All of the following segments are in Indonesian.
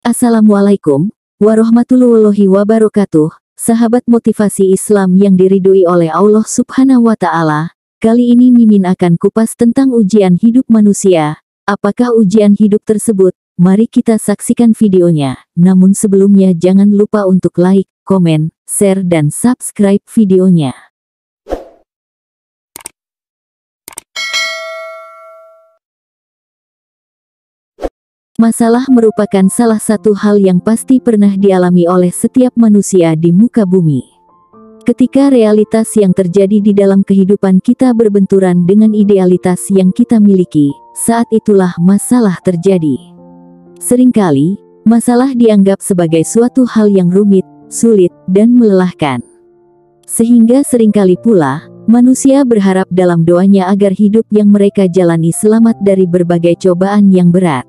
Assalamualaikum warahmatullahi wabarakatuh, sahabat motivasi Islam yang diridhoi oleh Allah Subhanahu wa Ta'ala. Kali ini Mimin akan kupas tentang ujian hidup manusia. Apakah ujian hidup tersebut? Mari kita saksikan videonya. Namun sebelumnya jangan lupa untuk like, komen, share dan subscribe videonya. Masalah merupakan salah satu hal yang pasti pernah dialami oleh setiap manusia di muka bumi. Ketika realitas yang terjadi di dalam kehidupan kita berbenturan dengan idealitas yang kita miliki, saat itulah masalah terjadi. Seringkali, masalah dianggap sebagai suatu hal yang rumit, sulit, dan melelahkan. Sehingga seringkali pula, manusia berharap dalam doanya agar hidup yang mereka jalani selamat dari berbagai cobaan yang berat.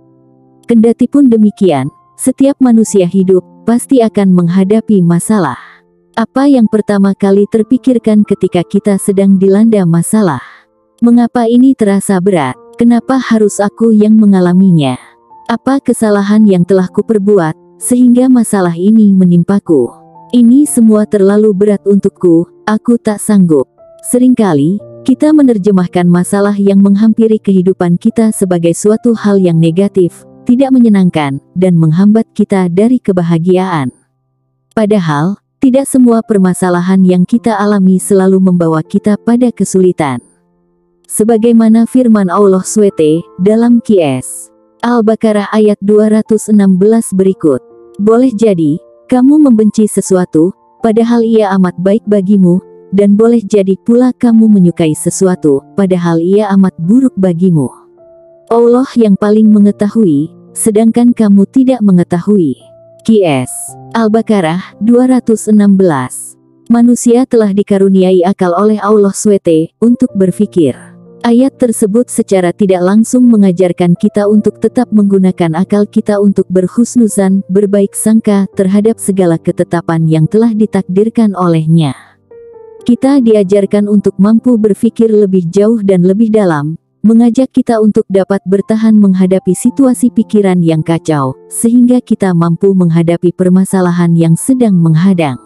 Kendatipun demikian, setiap manusia hidup pasti akan menghadapi masalah. Apa yang pertama kali terpikirkan ketika kita sedang dilanda masalah? Mengapa ini terasa berat? Kenapa harus aku yang mengalaminya? Apa kesalahan yang telah kuperbuat, sehingga masalah ini menimpaku? Ini semua terlalu berat untukku, aku tak sanggup. Seringkali, kita menerjemahkan masalah yang menghampiri kehidupan kita sebagai suatu hal yang negatif, tidak menyenangkan, dan menghambat kita dari kebahagiaan. Padahal, tidak semua permasalahan yang kita alami selalu membawa kita pada kesulitan. Sebagaimana firman Allah SWT dalam QS Al-Baqarah ayat 216 berikut. Boleh jadi, kamu membenci sesuatu, padahal ia amat baik bagimu, dan boleh jadi pula kamu menyukai sesuatu, padahal ia amat buruk bagimu. Allah yang paling mengetahui, sedangkan kamu tidak mengetahui. QS Al-Baqarah 216. Manusia telah dikaruniai akal oleh Allah SWT untuk berpikir. Ayat tersebut secara tidak langsung mengajarkan kita untuk tetap menggunakan akal kita untuk berhusnuzan, berbaik sangka terhadap segala ketetapan yang telah ditakdirkan olehnya. Kita diajarkan untuk mampu berpikir lebih jauh dan lebih dalam, mengajak kita untuk dapat bertahan menghadapi situasi pikiran yang kacau, sehingga kita mampu menghadapi permasalahan yang sedang menghadang.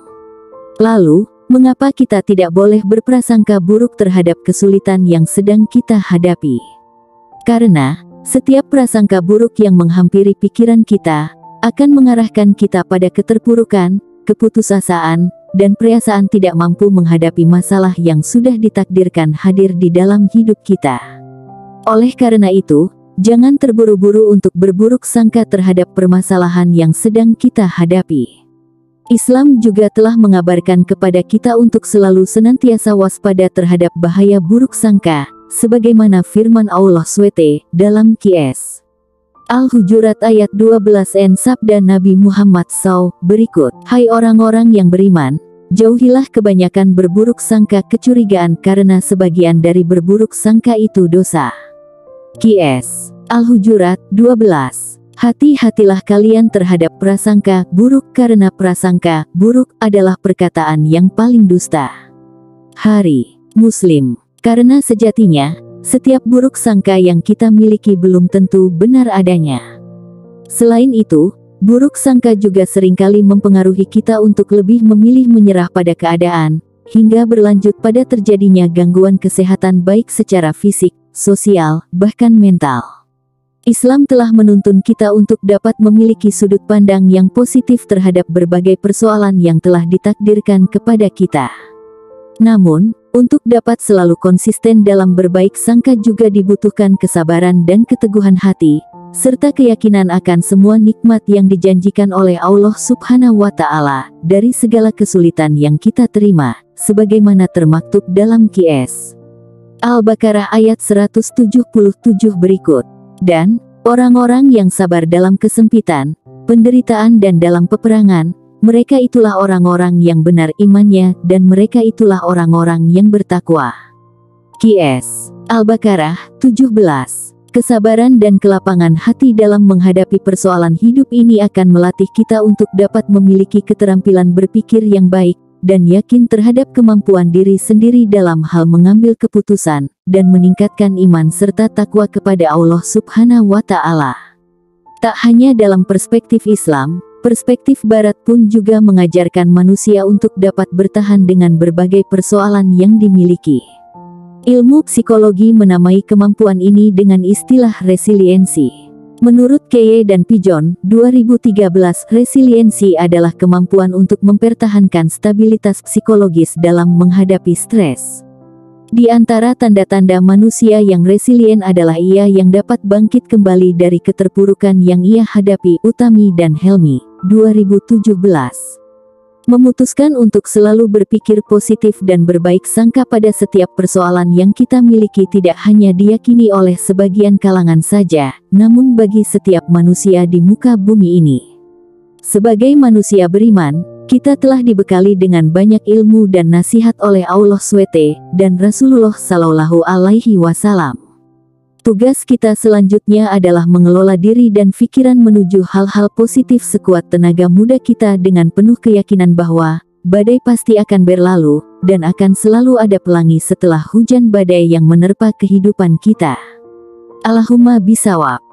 Lalu, mengapa kita tidak boleh berprasangka buruk terhadap kesulitan yang sedang kita hadapi? Karena, setiap prasangka buruk yang menghampiri pikiran kita, akan mengarahkan kita pada keterpurukan, keputusasaan, dan perasaan tidak mampu menghadapi masalah yang sudah ditakdirkan hadir di dalam hidup kita. Oleh karena itu, jangan terburu-buru untuk berburuk sangka terhadap permasalahan yang sedang kita hadapi. Islam juga telah mengabarkan kepada kita untuk selalu senantiasa waspada terhadap bahaya buruk sangka, sebagaimana firman Allah SWT dalam QS Al-Hujurat ayat 12 sabda Nabi Muhammad SAW berikut. Hai orang-orang yang beriman, jauhilah kebanyakan berburuk sangka kecurigaan karena sebagian dari berburuk sangka itu dosa. QS Al-Hujurat 12. Hati-hatilah kalian terhadap prasangka buruk karena prasangka buruk adalah perkataan yang paling dusta. Hari Muslim. Karena sejatinya, setiap buruk sangka yang kita miliki belum tentu benar adanya. Selain itu, buruk sangka juga seringkali mempengaruhi kita untuk lebih memilih menyerah pada keadaan, hingga berlanjut pada terjadinya gangguan kesehatan baik secara fisik, sosial, bahkan mental. Islam telah menuntun kita untuk dapat memiliki sudut pandang yang positif terhadap berbagai persoalan yang telah ditakdirkan kepada kita. Namun, untuk dapat selalu konsisten dalam berbaik sangka juga dibutuhkan kesabaran dan keteguhan hati, serta keyakinan akan semua nikmat yang dijanjikan oleh Allah Subhanahu wa Ta'ala dari segala kesulitan yang kita terima, sebagaimana termaktub dalam QS Al-Baqarah ayat 177 berikut. Dan, orang-orang yang sabar dalam kesempitan, penderitaan dan dalam peperangan, mereka itulah orang-orang yang benar imannya dan mereka itulah orang-orang yang bertakwa. QS Al-Baqarah 17. Kesabaran dan kelapangan hati dalam menghadapi persoalan hidup ini akan melatih kita untuk dapat memiliki keterampilan berpikir yang baik, dan yakin terhadap kemampuan diri sendiri dalam hal mengambil keputusan, dan meningkatkan iman serta takwa kepada Allah Subhanahu wa Ta'ala. Tak hanya dalam perspektif Islam, perspektif Barat pun juga mengajarkan manusia untuk dapat bertahan dengan berbagai persoalan yang dimiliki. Ilmu psikologi menamai kemampuan ini dengan istilah resiliensi. Menurut Keye dan Pijon, 2013, resiliensi adalah kemampuan untuk mempertahankan stabilitas psikologis dalam menghadapi stres. Di antara tanda-tanda manusia yang resilien adalah ia yang dapat bangkit kembali dari keterpurukan yang ia hadapi. Utami dan Helmi, 2017. Memutuskan untuk selalu berpikir positif dan berbaik sangka pada setiap persoalan yang kita miliki tidak hanya diyakini oleh sebagian kalangan saja, namun bagi setiap manusia di muka bumi ini. Sebagai manusia beriman, kita telah dibekali dengan banyak ilmu dan nasihat oleh Allah SWT dan Rasulullah Shallallahu Alaihi Wasallam. Tugas kita selanjutnya adalah mengelola diri dan pikiran menuju hal-hal positif sekuat tenaga muda kita dengan penuh keyakinan bahwa badai pasti akan berlalu dan akan selalu ada pelangi setelah hujan badai yang menerpa kehidupan kita. Allahumma bisawab.